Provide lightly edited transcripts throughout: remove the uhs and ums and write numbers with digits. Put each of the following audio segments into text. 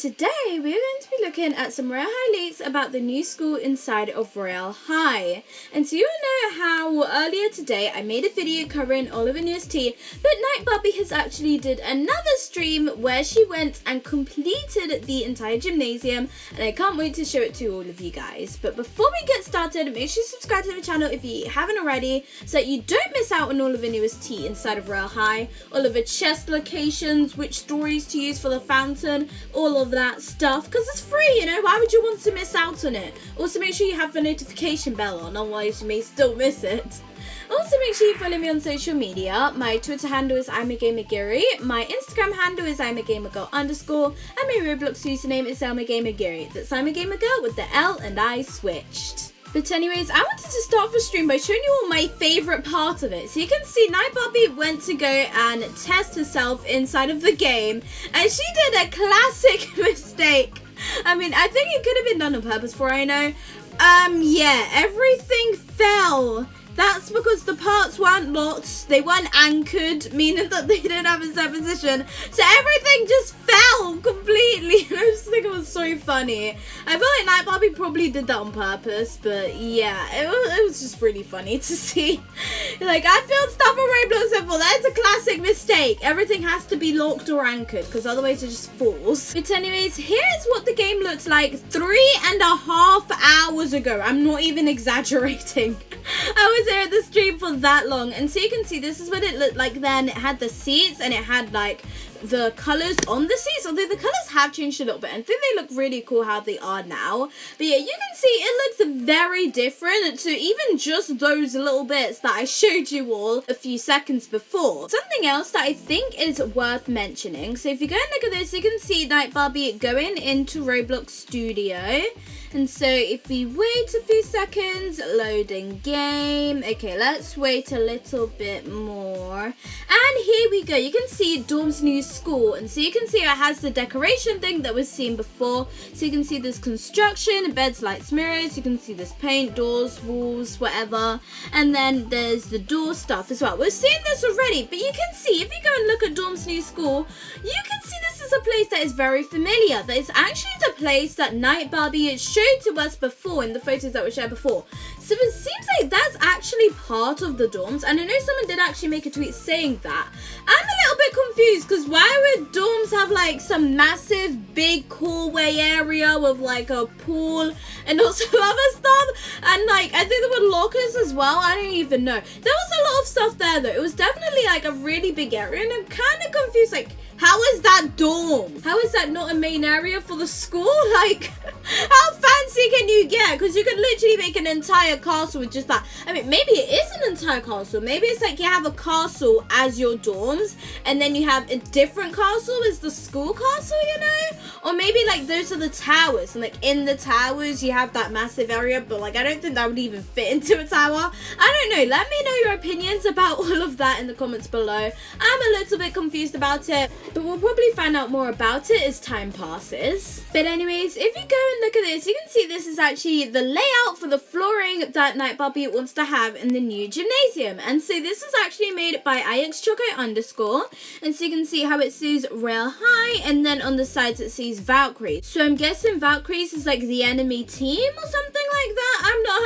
today we're going to be looking at some Royale High leaks about the new school inside of Royale High. And so you all know how earlier today I made a video covering Oliver New's tea, but Night Barbie has actually did another stream where she went and completed the entire gymnasium, and I can't wait to show it to all of you guys. But before we get started, make sure you subscribe to the channel if you haven't already, so that you don't miss out on all of the newest tea inside of Royale High, all of the chest locations, which stories to use for the fountain, all of that stuff, because it's free, you know. Why would you want to miss out on it? Also, make sure you have the notification bell on, otherwise you may still miss it. Also, make sure you follow me on social media. My Twitter handle is ImaGamerGirl, my Instagram handle is ImaGamerGirl_, and my Roblox username is ImaGamerGirl. That's ImaGamerGirl with the L and I switched. But anyways, I wanted to start the stream by showing you all my favourite part of it. So you can see Night Barbie went to go and test herself inside of the game, and she did a classic mistake. I mean, I think it could have been done on purpose for all I know. Yeah, everything fell. That's because the parts weren't locked, they weren't anchored, meaning that they didn't have a set position. So everything just fell completely. And I just think it was so funny. I feel like Night Barbie probably did that on purpose, but yeah, it was just really funny to see. Like, I built stuff on Roblox before. That's a classic mistake. Everything has to be locked or anchored, because otherwise it just falls. But anyways, here's what the game looked like 3.5 hours ago. I'm not even exaggerating. I was here at the stream for that long, and so you can see this is what it looked like then. It had the seats and it had like the colors on the seats, although the colors have changed a little bit, and I think they look really cool how they are now. But yeah, you can see it looks very different to even just those little bits that I showed you all a few seconds before. Something else that I think is worth mentioning, so if you go and look at this, you can see Night Barbie going into Roblox Studio. And so if we wait a few seconds, loading game. Okay, let's wait a little bit more. And here we go. You can see Dawn's new school. And so you can see it has the decoration thing that was seen before. So you can see this construction, beds, lights, mirrors. You can see this paint, doors, walls, whatever. And then there's the door stuff as well. We've seen this already, but you can see, if you go and look at Dawn's new school, you can see this is a place that is very familiar. That is actually the place that Night Barbie showed to us before in the photos that were shared before. So it seems like that's actually part of the dorms, and I know someone did actually make a tweet saying that. I'm a little bit confused, because why would dorms have like some massive big hallway area with like a pool and also other stuff, and like I think there were lockers as well. I don't even know. There was a lot of stuff there though. It was definitely like a really big area, and I'm kind of confused, like, how is that dorm? How is that not a main area for the school? Like, how fancy can you get? Because you could literally make an entire castle with just that. I mean, maybe it is an entire castle. Maybe it's like you have a castle as your dorms, and then you have a different castle as the school castle, you know? Or maybe like those are the towers, and like in the towers you have that massive area, but like I don't think that would even fit into a tower. I don't know. Let me know your opinions about all of that in the comments below. I'm a little bit confused about it, but we'll probably find out more about it as time passes. But anyways, if you go and look at this, you can see this is actually the layout for the flooring that Night Barbie wants to have in the new gymnasium. And so this is actually made by ixchoco_. And so you can see how it says Royale High, and then on the sides it says Valkyries. So I'm guessing Valkyries is like the enemy team or something like that. I'm not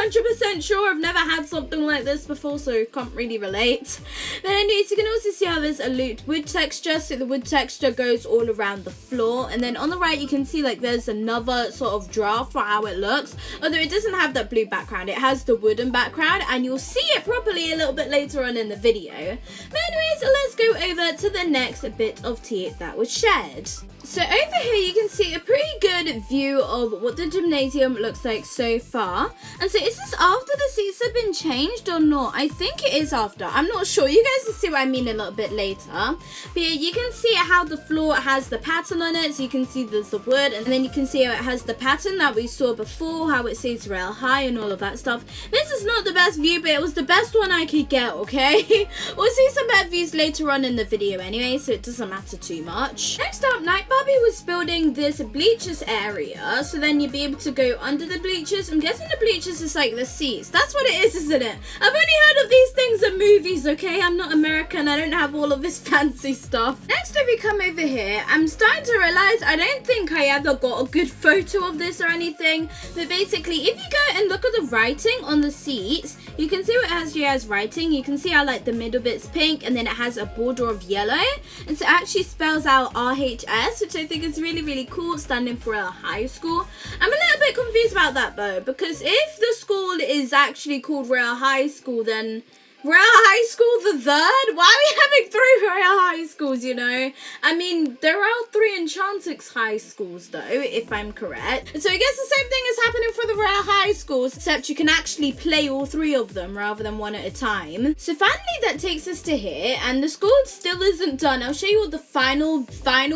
100% sure. I've never had something like this before, so can't really relate. But anyways, you can also see how there's a loot wood texture. So the wood texture goes all around the floor, and then on the right you can see like there's another sort of draft for how it looks, although it doesn't have that blue background. It has the wooden background, and you'll see it properly a little bit later on in the video. But anyways, let's go over to the next bit of tea that was shared. So over here you can see a pretty good view of what the gymnasium looks like so far. And so is this after the seats have been changed or not? I think it is after. I'm not sure. You guys will see what I mean a little bit later. But yeah, you can see how the floor has the pattern on it. So you can see there's the wood, and then you can see how it has the pattern that we saw before, how it says Royale High and all of that stuff. This is not the best view, but it was the best one I could get, okay? We'll see some better views later on in the video anyway, so it doesn't matter too much. Next up, Night Barbie Barbie was building this bleachers area, so then you'd be able to go under the bleachers. I'm guessing the bleachers is like the seats. That's what it is, isn't it? I've only heard of these things in movies, okay? I'm not American. I don't have all of this fancy stuff. Next, if we come over here, I'm starting to realize I don't think I ever got a good photo of this or anything. But basically, if you go and look at the writing on the seats, you can see what it has here as writing. You can see how like the middle bit's pink and then it has a border of yellow. And so it actually spells out RHS, which I think is really, really cool, standing for a high school. I'm a little bit confused about that though, because if the school is actually called Royale High School, then Royale High School the third? Why are we having 3 Royale High Schools, you know? I mean, there are 3 Enchantix High Schools though, if I'm correct. So I guess the same thing is happening for the Royale High Schools, except you can actually play all 3 of them rather than one at a time. So finally that takes us to here, and the school still isn't done. I'll show you all the final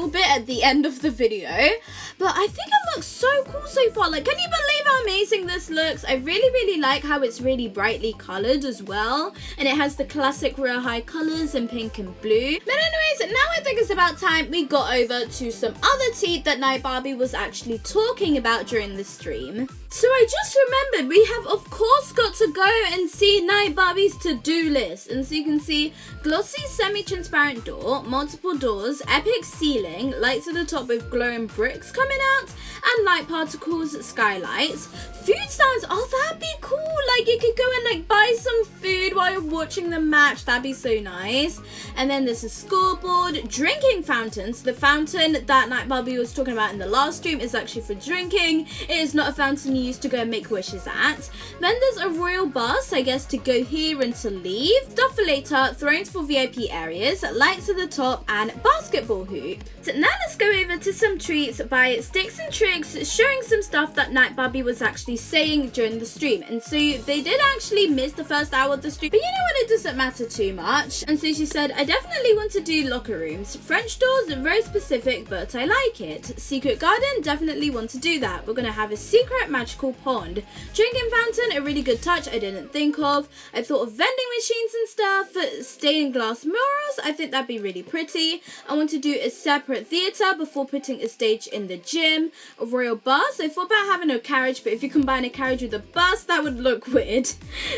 bit at the end of the video. But I think it looks so cool so far. Like, can you believe how amazing this looks? I really, really like how it's really brightly colored as well. And it has the classic Royale High colors in pink and blue. But anyways, now I think it's about time we got over to some other tea that Night Barbie was actually talking about during the stream. So I just remembered we have of course got to go and see Night Barbie's to-do list. And so you can see glossy semi-transparent door, multiple doors, epic ceiling, lights at the top with glowing bricks coming out, and light particles, skylights. Food stands, oh that'd be cool. Like you could go and like buy some food while you're watching the match. That'd be so nice. And then there's a scoreboard, drinking fountains. The fountain that Night Barbie was talking about in the last stream is actually for drinking. It is not a fountain you used to go and make wishes at. Then there's a royal bus, I guess, to go here and to leave. Stuff for later, thrones for VIP areas, lights at the top, and basketball hoop. So now let's go over to some tweets by Sticks and Tricks showing some stuff that Night Barbie was actually saying during the stream. And so they did actually miss the first hour of the stream, but you know what, it doesn't matter too much. And so she said, I definitely want to do locker rooms. French doors, very specific, but I like it. Secret garden, definitely want to do that. We're gonna have a secret magical pond. Drinking fountain, a really good touch I didn't think of. I thought of vending machines and stuff. Stained glass murals, I think that'd be really pretty. I want to do a separate theatre before putting a stage in the gym. A royal bus, I thought about having a carriage, but if you combine a carriage with a bus, that would look weird.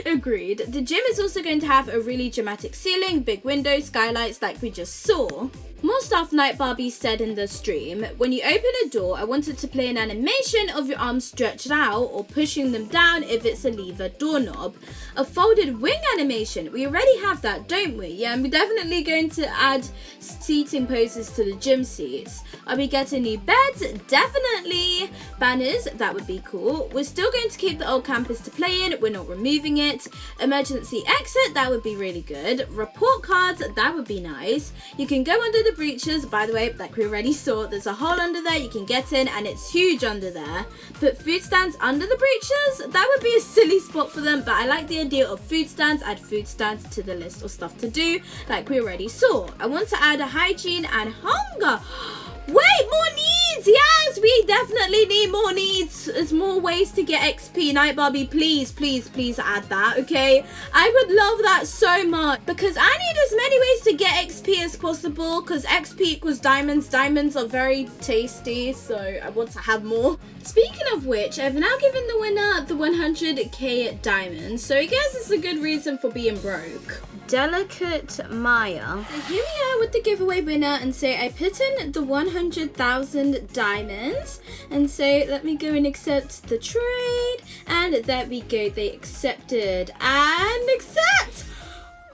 Agreed. The gym is also going to have a really dramatic ceiling, big windows, skylights like we just saw. More stuff Night Barbie said in the stream. When you open a door, I wanted to play an animation of your arms stretched out or pushing them down if it's a lever doorknob. A folded wing animation. We already have that, don't we? Yeah, and we're definitely going to add seating poses to the gym seats. Are we getting new beds? Definitely. Banners, that would be cool. We're still going to keep the old campus to play in. We're not removing it. Emergency exit, that would be really good. Report cards, that would be nice. You can go under the breaches, by the way, like we already saw, there's a hole under there you can get in and it's huge under there. Put food stands under the breaches, that would be a silly spot for them, but I like the idea of food stands. Add food stands to the list of stuff to do like we already saw. I want to add a hygiene and hunger. Wait, more needs! Yes, we definitely need more needs. There's more ways to get XP. Night Barbie, please, please, please add that, okay? I would love that so much because I need as many ways to get XP as possible because XP equals diamonds. Diamonds are very tasty, so I want to have more. Speaking of which, I've now given the winner the 100k diamonds, so I guess it's a good reason for being broke. Delicate Maya. So here we are with the giveaway winner, and so I put in the 100,000 diamonds, and so let me go and accept the trade, and there we go, they accepted and accept.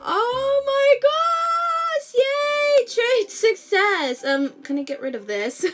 Oh my gosh, yay, trade success. Can I get rid of this?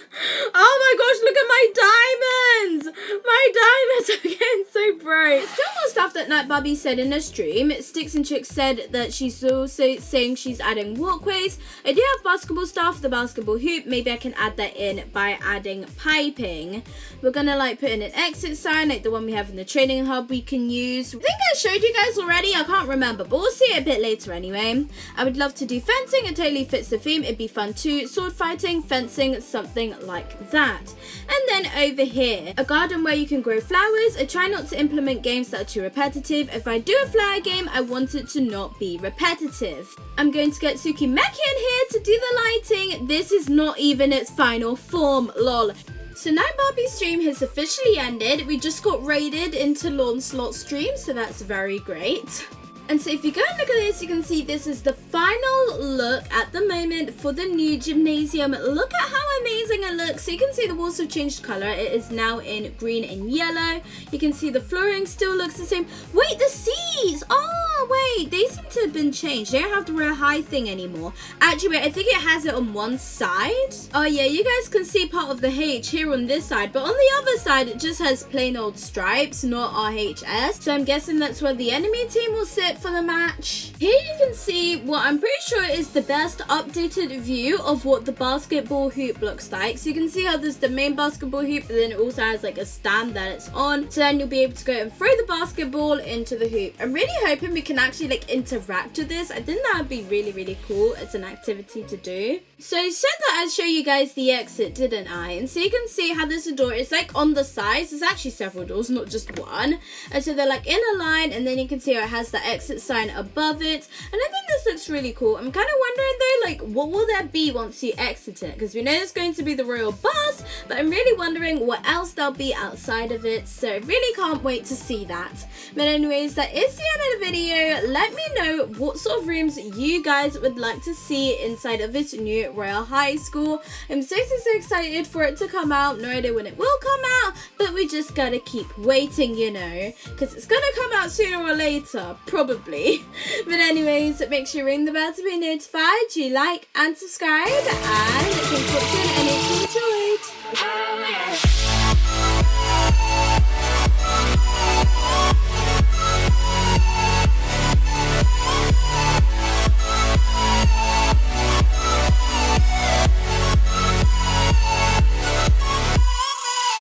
Oh my gosh, look at my diamonds. My diamonds are getting so bright. Still more stuff that Night Barbie said in her stream. Sticks and Chicks said that she's also saying she's adding walkways. I do have basketball stuff, the basketball hoop. Maybe I can add that in by adding piping. We're gonna like put in an exit sign like the one we have in the training hub we can use. I think I showed you guys already, I can't remember, but we'll see it a bit later anyway. I would love to do fencing, it totally fits the theme. It'd be be fun too. Sword fighting, fencing, something like that. And then over here, a garden where you can grow flowers. I try not to implement games that are too repetitive. If I do a flower game, I want it to not be repetitive. I'm going to get Tsukimeki in here to do the lighting. This is not even its final form, lol. So now Barbie's stream has officially ended. We just got raided into Launcelot's stream, so that's very great. And so if you go and look at this, you can see this is the final look at the moment for the new gymnasium. Look at how amazing it looks. So you can see the walls have changed color. It is now in green and yellow. You can see the flooring still looks the same. Wait, the seats! Oh, wait, they seem to have been changed. They don't have the Royale High thing anymore. Actually, wait, I think it has it on one side. Oh yeah, you guys can see part of the H here on this side, but on the other side, it just has plain old stripes, not RHS. So I'm guessing that's where the enemy team will sit for the match. Here you can see what I'm pretty sure is the best updated view of what the basketball hoop looks like. So you can see how there's the main basketball hoop, but then it also has like a stand that it's on. So then you'll be able to go and throw the basketball into the hoop. I'm really hoping we can actually like interact with this. I think that would be really, really cool. It's an activity to do. So I said that I'd show you guys the exit, didn't I? And so you can see how there's a door. It's like on the sides. There's actually several doors, not just one. And so they're like in a line, and then you can see how it has the exit sign above it. And I think this looks really cool. I'm kind of wondering though, like, what will there be once you exit it? Because we know it's going to be the royal bus, but I'm really wondering what else there'll be outside of it. So I really can't wait to see that. But anyways, that is the end of the video. Let me know what sort of rooms you guys would like to see inside of this new Royale High School. I'm so excited for it to come out. No idea when it will come out, but we just gotta keep waiting, you know, because it's gonna come out sooner or later, probably. But anyways, make sure you ring the bell to be notified. You like and subscribe, and thanks for watching.